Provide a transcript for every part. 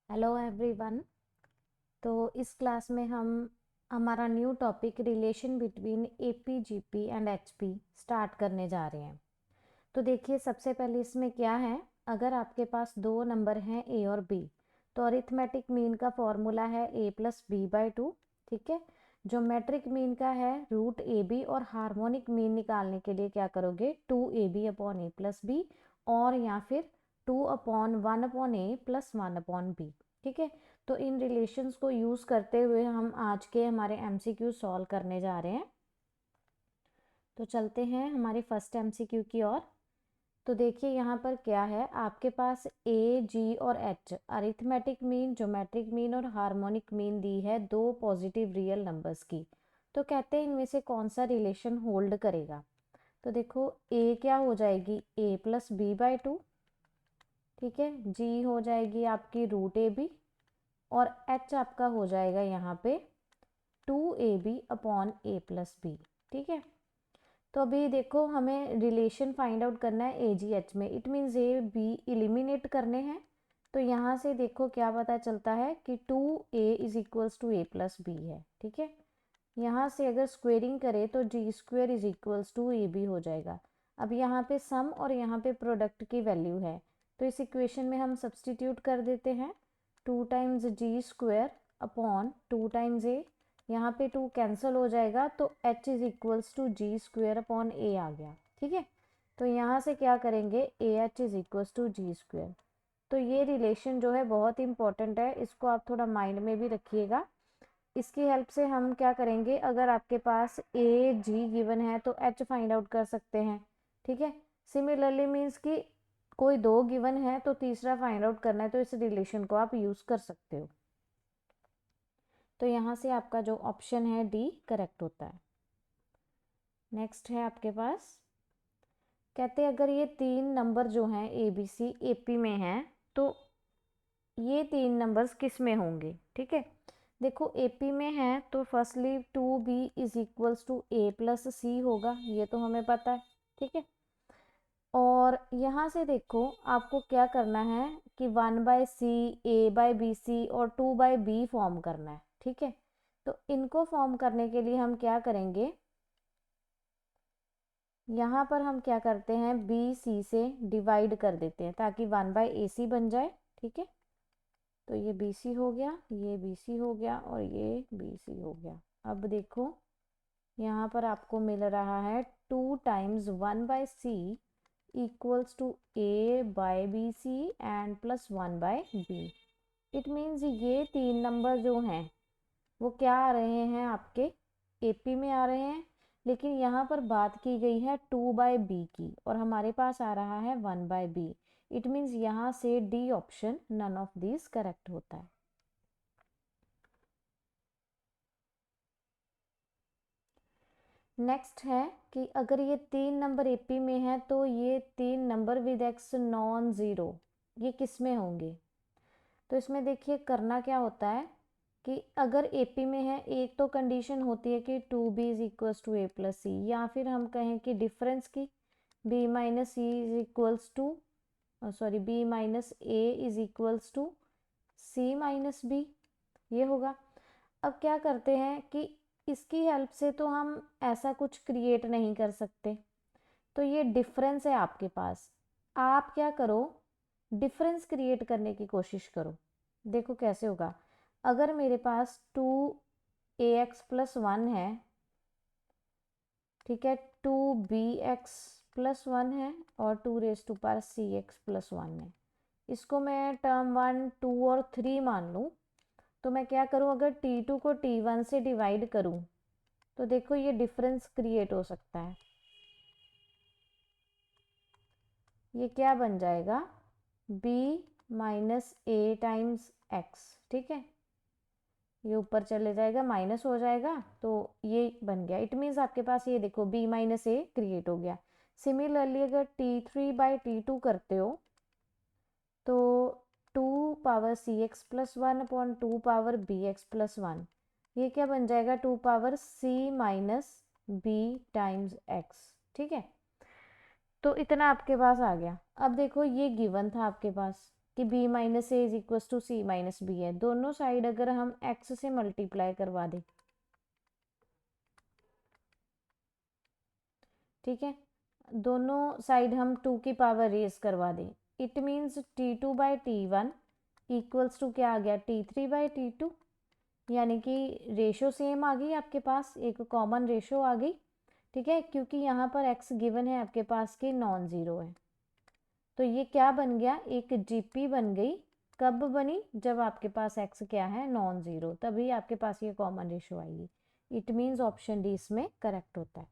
Hello everyone. तो इस class में हम हमारा new topic relation between AP GP and HP start करने जा रहे हैं। तो देखिए, सबसे पहले इसमें क्या है, अगर आपके पास दो नंबर हैं ए और बी, तो अरिथमेटिक मीन का फॉर्मूला है A plus B by two. ठीक है। ज्योमेट्रिक मीन का है रूट ए बी, और हार्मोनिक मीन निकालने के लिए क्या करोगे, two A B upon A plus B, और या फिर two upon one upon A plus one upon B. ठीक है। तो इन रिलेशंस को यूज़ करते हुए हम आज के हमारे एमसीक्यू सॉल्व करने जा रहे हैं। तो चलते हैं हमारे फर्स्ट एमसीक्यू की ओर। तो देखिए यहाँ पर क्या है, आपके पास ए जी और H arithmetic mean, geometric mean और हार्मोनिक मीन दी है दो पॉजिटिव रियल नंबर्स की। तो कहते हैं इनमें से कौन सा रिलेशन होल्ड करेगा। तो देखो, ए क्या हो जाएगी, A plus B by two. ठीक है। जी हो जाएगी आपकी रूट ए बी, और एच आपका हो जाएगा यहाँ पे two A B upon A plus B. ठीक है। तो अभी देखो, हमें रिलेशन फाइंड आउट करना है ए जी एच में। It means A B eliminate करने हैं। तो यहाँ से देखो क्या पता चलता है कि two A is equals to A plus B है। ठीक है। यहाँ से अगर स्क्वेयरिंग करें तो G square is equals to A B हो जाएगा। अब यहाँ पे सम और यहाँ पे प्रोडक्ट की वैल्यू है, तो इस इक्वेशन में हम सब्सटीट्यूट कर देते हैं। Two times G square upon two times A, यहाँ पे टू कैंसिल हो जाएगा, तो H is equals to G square upon A आ गया। ठीक है। तो यहाँ से क्या करेंगे, A H is equals to G square. तो ये रिलेशन जो है बहुत इंपॉर्टेंट है, इसको आप थोड़ा माइंड में भी रखिएगा। इसकी हेल्प से हम क्या करेंगे, अगर आपके पास ए जी गिवन है तो एच फाइंड आउट कर सकते हैं। ठीक है। सिमिलरली मीन्स कि कोई दो गिवन है तो तीसरा फाइंड आउट करना है, तो इस रिलेशन को आप यूज़ कर सकते हो। तो यहाँ से आपका जो ऑप्शन है डी करेक्ट होता है। नेक्स्ट है आपके पास, कहते हैं अगर ये तीन नंबर जो हैं ए बी सी ए पी में हैं, तो ये तीन नंबर्स किस में होंगे। ठीक है। देखो, ए पी में है तो firstly two B is equals to A plus C होगा, ये तो हमें पता है। ठीक है। और यहाँ से देखो, आपको क्या करना है कि one by C, A by B C और टू बाय बी फॉर्म करना है। ठीक है। तो इनको फॉर्म करने के लिए हम क्या करेंगे, यहाँ पर हम क्या करते हैं, बी सी से डिवाइड कर देते हैं ताकि वन बाय ए सी बन जाए। ठीक है। तो ये बी सी हो गया, ये बी सी हो गया, और ये बी सी हो गया। अब देखो, यहाँ पर आपको मिल रहा है two times one by C equals to A by B C and plus one by B. It means ये तीन नंबर जो हैं वो क्या आ रहे हैं, आपके एपी में आ रहे हैं। लेकिन यहाँ पर बात की गई है टू बाय बी की, और हमारे पास आ रहा है one by B. It means यहाँ से D option none of this correct होता है। नेक्स्ट है कि अगर ये तीन नंबर एपी में है तो ये तीन number with x non zero, ये किस में होंगे। तो इसमें देखिए करना क्या होता है कि अगर एपी में है, एक तो कंडीशन होती है कि two B is equals to A plus C, या फिर हम कहें कि डिफरेंस की B minus C is equals to, sorry, B minus A is equals to C minus B, ये होगा। अब क्या करते हैं कि इसकी हेल्प से तो हम ऐसा कुछ क्रिएट नहीं कर सकते, तो ये डिफरेंस है आपके पास। आप क्या करो, डिफरेंस क्रिएट करने की कोशिश करो। देखो कैसे होगा, अगर मेरे पास two A X plus one है, ठीक है, two B X plus one है, और two raise to power C X plus one है। इसको मैं टर्म वन टू और थ्री मान लूँ, तो मैं क्या करूँ, अगर टी टू को टी वन से डिवाइड करूँ तो देखो ये डिफरेंस क्रिएट हो सकता है। ये क्या बन जाएगा, b माइनस ए टाइम्स एक्स। ठीक है। ये ऊपर चले जाएगा, माइनस हो जाएगा, तो ये बन गया। इट मीन्स आपके पास ये देखो b माइनस ए क्रिएट हो गया। सिमिलरली अगर T three by T two करते हो तो two power C X plus one upon two power B X plus one, ये क्या बन जाएगा, two power C minus B times X. ठीक है। तो इतना आपके पास आ गया। अब देखो, ये गिवन था आपके पास, कि b minus A is equal to C minus B है। दोनों साइड अगर हम x से मल्टीप्लाई करवा दें, ठीक है, दोनों साइड हम 2 की पावर रेज करवा दें, it means t2 by t1 equals to क्या आ गया, t3 बाई t2, यानी कि रेशो सेम आ गई आपके पास, एक कॉमन रेशो आ गई, ठीक है, क्योंकि यहाँ पर x गिवन है आपके पास कि नॉन ज़ीरो है। तो ये क्या बन गया, एक जीपी बन गई। कब बनी, जब आपके पास x क्या है, नॉन ज़ीरो, तभी आपके पास ये कॉमन रेशो आएगी। इट मीन्स ऑप्शन डी इसमें करेक्ट होता है।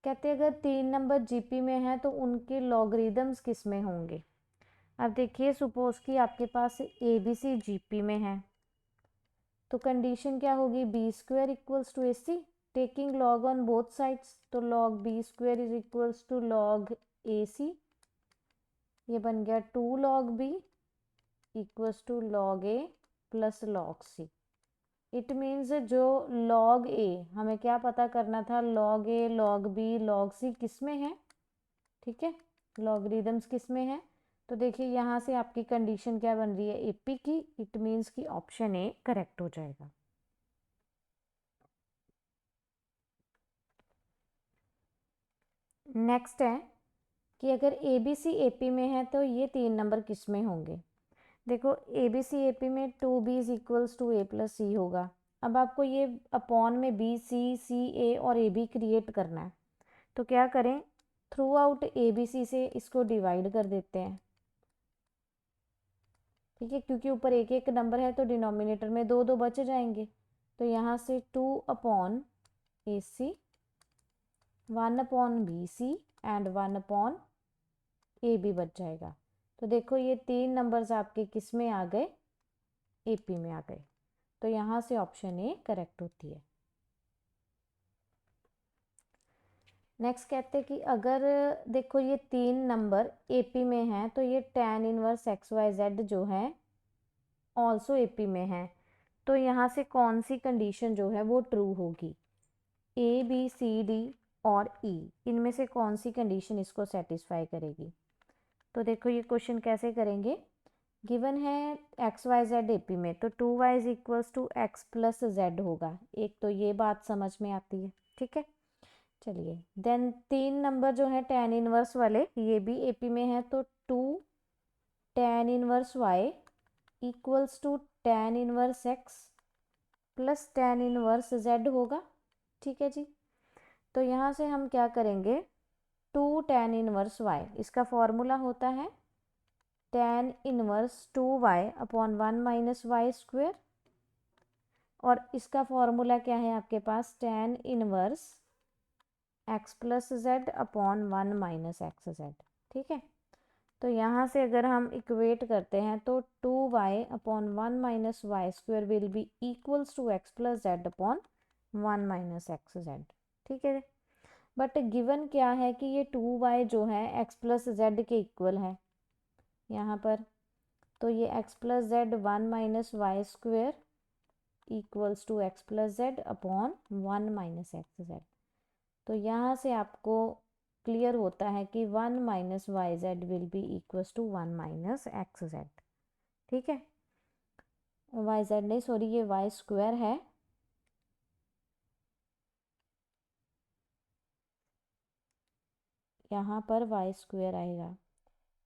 कहते हैं अगर 3 नंबर जीपी में है तो उनके लॉगरिदम्स किस में होंगे। अब देखिए, सपोज कि आपके पास ए बी सी जीपी में है, तो कंडीशन क्या होगी, B square equals to A C, taking log on both sides, तो log B square is equals to log A C, ये बन गया 2 log B equals to log A plus log C. It means जो log A हमें क्या पता करना था, log A log B log C किस में है, ठीक है, लॉगरिदम्स किस में है। तो देखिए यहाँ से आपकी कंडीशन क्या बन रही है, एपी की, इट मीन्स कि ऑप्शन ए करेक्ट हो जाएगा। नेक्स्ट है कि अगर ए बी सी ए पी में है तो ये 3 नंबर किस में होंगे। देखो ए बी सी ए पी में 2b is equals to A plus C होगा। अब आपको ये अपॉन में बी सी सी ए और ए बी क्रिएट करना है, तो क्या करें, throughout A B C से इसको डिवाइड कर देते हैं, ठीक है, क्योंकि ऊपर एक एक नंबर है तो डिनोमिनेटर में 2 2 बच जाएंगे। तो यहाँ से 2 upon A C, 1 upon B C and 1 upon A B बच जाएगा। तो देखो ये 3 नंबर्स आपके किस में आ गए, ए पी में आ गए। तो यहाँ से ऑप्शन ए करेक्ट होती है। नेक्स्ट कहते हैं कि अगर देखो ये 3 नंबर ए पी में हैं तो ये tan inverse X Y Z जो है ऑल्सो ए पी में है, तो यहाँ से कौन सी कंडीशन जो है वो ट्रू होगी, ए बी सी डी और ई, इनमें से कौन सी कंडीशन इसको सेटिस्फाई करेगी। तो देखो ये क्वेश्चन कैसे करेंगे, गिवन है X Y Z A P में, तो 2y is equals to X plus Z होगा, एक तो ये बात समझ में आती है, ठीक है। चलिए देन 3 नंबर जो है tan इनवर्स वाले, ये भी ए पी में है, तो 2 tan inverse y equals to tan inverse x plus tan inverse z होगा, ठीक है जी। तो यहाँ से हम क्या करेंगे, 2 tan इनवर्स y, इसका फॉर्मूला होता है tan inverse 2y upon 1 minus Y square, और इसका फॉर्मूला क्या है आपके पास, tan inverse x plus Z upon 1 minus X Z, ठीक है। तो यहाँ से अगर हम इक्वेट करते हैं तो 2y upon 1 minus Y square will be equals to X plus Z upon 1 minus X Z, ठीक है। बट गिवन क्या है कि ये 2y जो है x प्लस जेड के इक्वल है यहाँ पर, तो ये x plus Z 1 minus Y square equals to X plus Z upon 1 minus X Z. तो यहाँ से आपको क्लियर होता है कि 1 minus Y Z will be equals to 1 minus X Z, ठीक है। वाई जेड नहीं, सॉरी, ये वाई स्क्वायर है, यहाँ पर वाई स्क्वायर आएगा।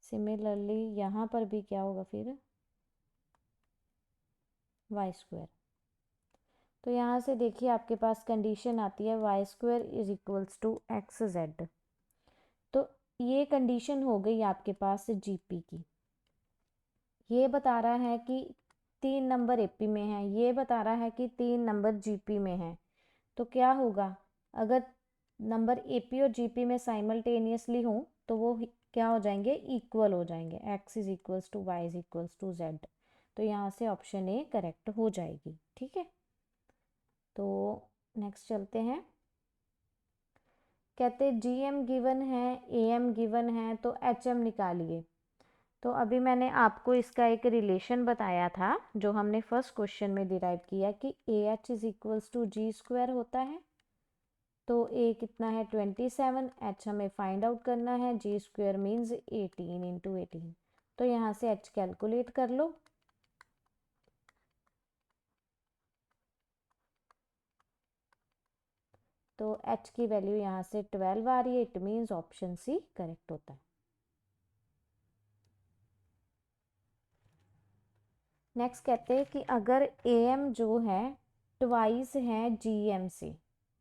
सिमिलरली यहाँ पर भी क्या होगा फिर, वाई स्क्वायर। तो यहाँ से देखिए आपके पास कंडीशन आती है Y square is equals to X Z. तो ये कंडीशन हो गई आपके पास जीपी की। ये बता रहा है कि 3 नंबर एपी में है, ये बता रहा है कि 3 नंबर जीपी में है। तो क्या होगा, अगर नंबर एपी और जीपी में साइमल्टेनियसली हो तो वो क्या हो जाएंगे, इक्वल हो जाएंगे, X is equals to Y is equals to Z. तो यहाँ से ऑप्शन ए करेक्ट हो जाएगी, ठीक है। तो नेक्स्ट चलते हैं। कहते जी एम गिवन है, ए एम गिवन है, तो एच एम निकालिए। तो अभी मैंने आपको इसका एक रिलेशन बताया था जो हमने फर्स्ट क्वेश्चन में डिराइव किया कि A H is equals to G square होता है, तो ए कितना है 27, एच हमें फाइंड आउट करना है, जी स्क्वेयर मीन्स 18 इंटू 18। तो यहाँ से एच कैलकुलेट कर लो। तो एच की वैल्यू यहाँ से 12 आ रही है, it means option C correct होता है। नेक्स्ट कहते हैं कि अगर ए एम जो है ट्वाइस है जी एम से,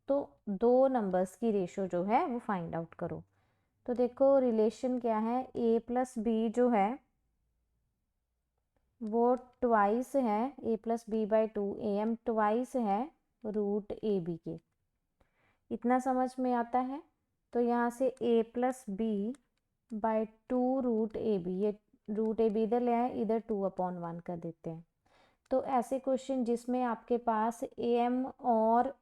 तो दो नंबर्स की रेशो जो है वो फाइंड आउट करो। तो देखो रिलेशन क्या है, ए प्लस बी जो है वो ट्वाइस है A plus B by two, A M twice है रूट ए बी के। इतना समझ में आता है। तो यहाँ से A plus B by two root A B, ये रूट ए बी इधर ले आए, इधर 2/1 कर देते हैं। तो ऐसे क्वेश्चन जिसमें आपके पास ए एम और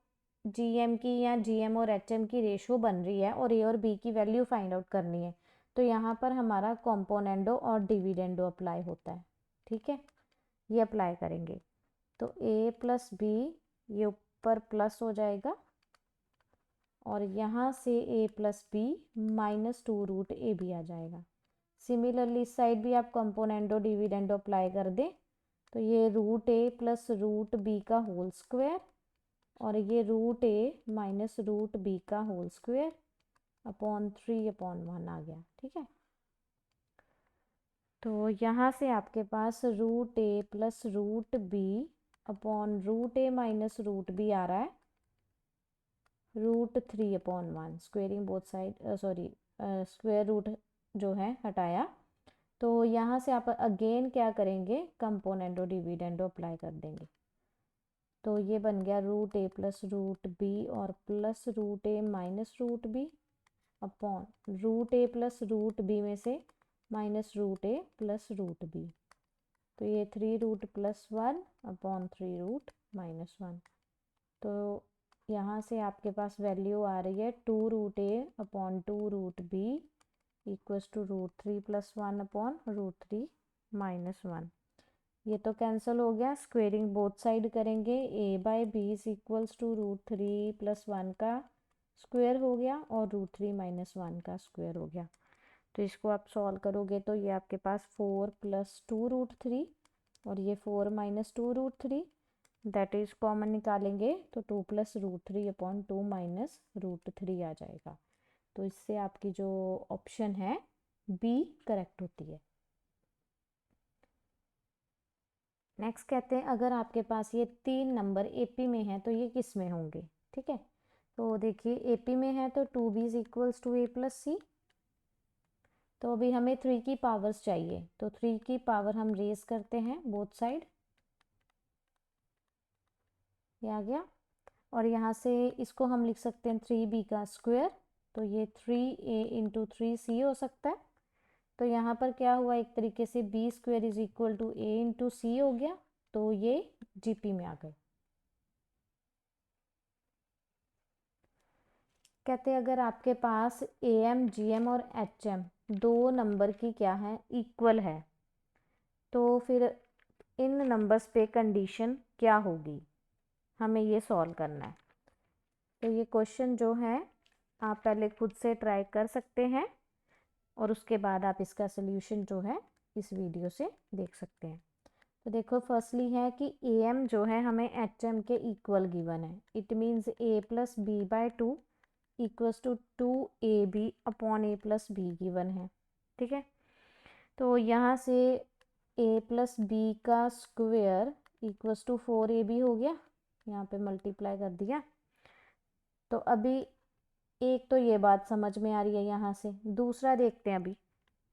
जी एम की या जी एम और एच एम की रेशो बन रही है और ए और बी की वैल्यू फाइंड आउट करनी है, तो यहाँ पर हमारा कॉम्पोनेंडो और डिविडेंडो अप्लाई होता है। ठीक है, ये अप्लाई करेंगे तो ए प्लस बी ये ऊपर प्लस हो जाएगा और यहाँ से A plus B minus two root A B आ जाएगा। सिमिलरली इस साइड भी आप कंपोनेंडो डिविडेंडो अप्लाई कर दें तो ये root A plus root B का होल स्क्वायर और ये root A minus root B का होल स्क्वायर अपॉन 3/1 आ गया। ठीक है, तो यहाँ से आपके पास root A plus root B upon root A minus root B आ रहा है √3/1, squaring both side, sorry square root जो है हटाया। तो यहाँ से आप अगेन क्या करेंगे, कंपोनेंडो डिविडेंडो अप्लाई कर देंगे। तो ये बन गया root A plus root B और plus root A minus root B upon root A plus root B में से minus root A plus root B. तो ये 3√+1 अपॉन 3√-1। तो यहाँ से आपके पास वैल्यू आ रही है 2√a upon 2√b equals to √3+1 upon √3-1। ये तो कैंसिल हो गया, स्क्वेयरिंग बोथ साइड करेंगे, a by B is equals to √3+1 का स्क्वायर हो गया और √3-1 का स्क्वायर हो गया। तो इसको आप सॉल्व करोगे तो ये आपके पास 4 + 2√3 और ये 4 - 2√3 दैट इज कॉमन निकालेंगे तो 2 + √3/2 माइनस √3 आ जाएगा। तो इससे आपकी जो ऑप्शन है बी करेक्ट होती है। नेक्स्ट कहते हैं अगर आपके पास ये 3 नंबर एपी में हैं तो ये किस में होंगे। ठीक है, तो देखिए एपी में है तो 2b is equals to a + c। तो अभी हमें 3 की पावर्स चाहिए, तो 3 की पावर हम रेज करते हैं बोथ साइड, ये आ गया। और यहाँ से इसको हम लिख सकते हैं 3b का स्क्वायर, तो ये 3a इंटू 3c हो सकता है। तो यहाँ पर क्या हुआ, एक तरीके से b square is equal to a into C हो गया, तो ये जीपी में आ गए। कहते हैं अगर आपके पास ए एम जी एम और एच एम दो नंबर की क्या है इक्वल है, तो फिर इन नंबर्स पे कंडीशन क्या होगी, हमें ये सॉल्व करना है। तो ये क्वेश्चन जो है आप पहले खुद से ट्राई कर सकते हैं और उसके बाद आप इसका सोल्यूशन जो है इस वीडियो से देख सकते हैं। तो देखो फर्स्टली है कि ए एम जो है हमें एच एम के इक्वल गिवन है, it means a + b/2 equals to 2ab upon a + b given है। ठीक है, तो यहाँ से a + b का स्क्वायर इक्वल्स टू 4ab हो गया, यहाँ पे मल्टीप्लाई कर दिया। तो अभी एक तो ये बात समझ में आ रही है, यहाँ से दूसरा देखते हैं। अभी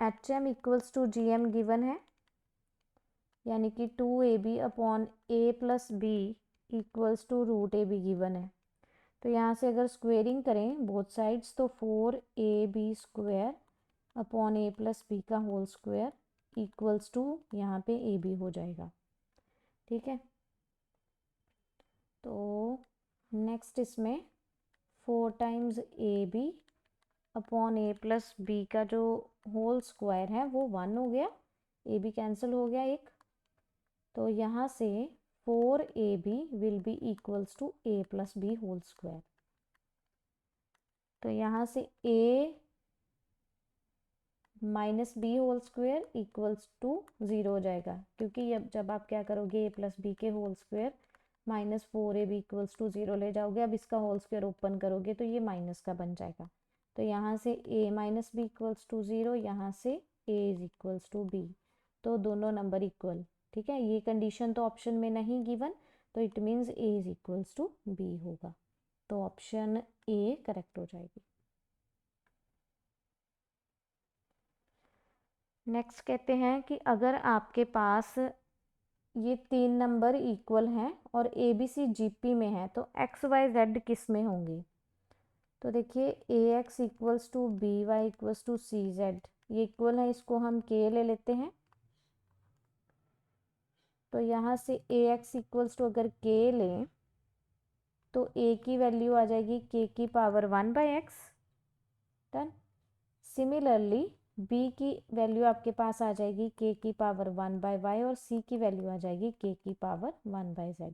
H M equals to G M given है, यानी कि 2ab upon a + b equals to √ab given है। तो यहाँ से अगर स्क्वेयरिंग करें बोथ साइड्स तो 4ab square upon a + b का होल स्क्वायर इक्वल्स टू यहाँ पे ab हो जाएगा। ठीक है, तो नेक्स्ट इसमें 4 times ab upon a + b का जो होल स्क्वायर है वो 1 हो गया, ab कैंसिल हो गया एक, तो यहाँ से 4ab will be equals to a + b whole square. तो यहाँ से a minus B whole square equals to 0 हो जाएगा, क्योंकि जब आप क्या करोगे a प्लस बी के whole square minus 4ab equals to 0 ले जाओगे, अब इसका होल स्क्वायर ओपन करोगे तो ये माइनस का बन जाएगा। तो यहाँ से a minus B equals to 0, यहाँ से a is equals to b, तो दोनों नंबर इक्वल। ठीक है, ये कंडीशन तो ऑप्शन में नहीं गिवन, तो it means a is equals to b होगा, तो ऑप्शन ए करेक्ट हो जाएगी। नेक्स्ट कहते हैं कि अगर आपके पास ये 3 नंबर इक्वल हैं और ए बी सी जी पी में है तो एक्स वाई जेड किस में होंगे। तो देखिए A X equals to B Y equals to C Z, ये इक्वल है, इसको हम के ले लेते हैं। तो यहाँ से ए एक्स इक्वल्स टू अगर के लें तो ए की वैल्यू आ जाएगी के की power 1/x, done. Similarly b की वैल्यू आपके पास आ जाएगी k की पावर 1/y और c की वैल्यू आ जाएगी k की पावर 1/z।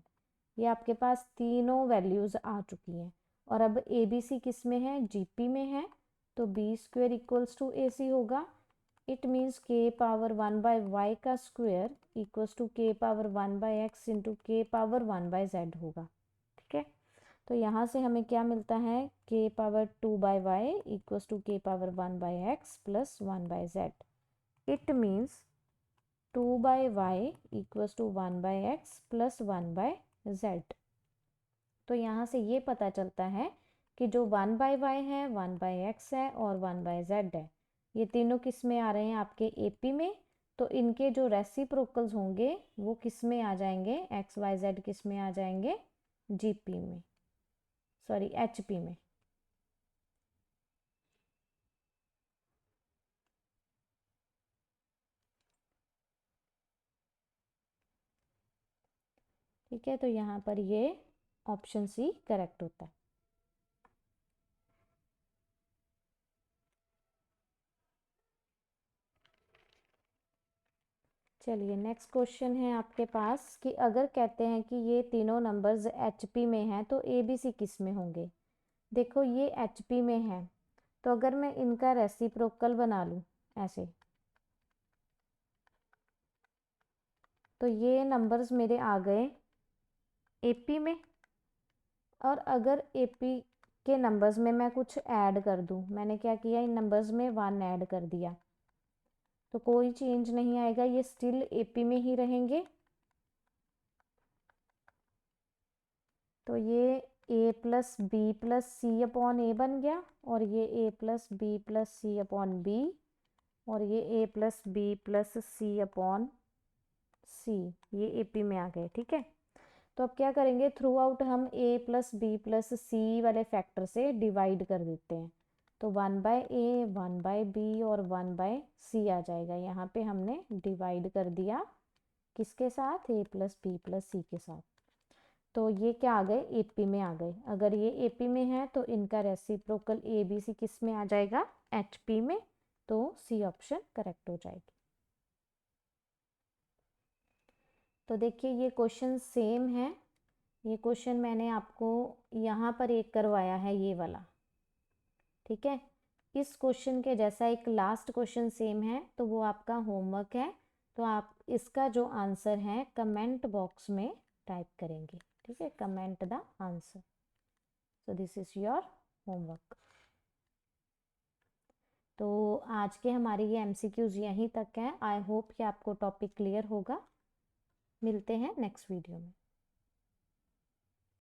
ये आपके पास तीनों वैल्यूज़ आ चुकी हैं और अब ए बी सी किस में है, जीपी में है, तो B square equals to A C होगा। It means k power 1/y का square equals to k power 1/x into k power 1/z होगा। ठीक है, तो यहाँ से हमें क्या मिलता है, k power 2/y equals to k power 1/x plus 1/z। It means 2/y equals to 1/x plus 1/z। तो यहाँ से ये पता चलता है कि जो 1/y है, 1/x है और 1/z है, ये तीनों किस में आ रहे हैं, आपके AP में। तो इनके जो रेसिप्रोकल्स होंगे वो किस में आ जाएंगे, एक्स वाई जेड किस में आ जाएंगे, GP में, सॉरी HP में। ठीक है, तो यहाँ पर ये ऑप्शन सी करेक्ट होता है। चलिए नेक्स्ट क्वेश्चन है आपके पास कि अगर कहते हैं कि ये तीनों नंबर्स HP में हैं तो ABC किस में होंगे। देखो ये HP में है, तो अगर मैं इनका रेसिप्रोकल बना लूँ ऐसे, तो ये नंबर्स मेरे आ गए AP में। और अगर AP के नंबर्स में मैं कुछ ऐड कर दूँ, मैंने क्या किया, इन नंबर्स में 1 ऐड कर दिया, तो कोई चेंज नहीं आएगा, ये स्टिल AP में ही रहेंगे। तो ये a plus B plus C upon A बन गया, और ये a plus B plus C upon B, और ये a plus B plus C upon C, ये AP में आ गए। ठीक है, तो अब क्या करेंगे, थ्रू आउट हम a प्लस बी प्लस सी वाले फैक्टर से डिवाइड कर देते हैं, तो 1/a 1/b और 1/c आ जाएगा। यहाँ पे हमने डिवाइड कर दिया किसके साथ, a प्लस बी प्लस सी के साथ, तो ये क्या आ गए, AP में आ गए। अगर ये AP में है तो इनका रेसिप्रोकल ABC किस में आ जाएगा, HP में, तो C ऑप्शन करेक्ट हो जाएगी। तो देखिए ये क्वेश्चन सेम है, ये क्वेश्चन मैंने आपको यहाँ पर एक करवाया है, ये वाला। ठीक है, इस क्वेश्चन के जैसा एक लास्ट क्वेश्चन सेम है, तो वो आपका होमवर्क है, तो आप इसका जो आंसर है कमेंट बॉक्स में टाइप करेंगे। ठीक है, comment the answer, so this is your homework. तो आज के हमारे ये MCQs यहीं तक हैं। आई होप कि आपको टॉपिक क्लियर होगा। मिलते हैं नेक्स्ट वीडियो में।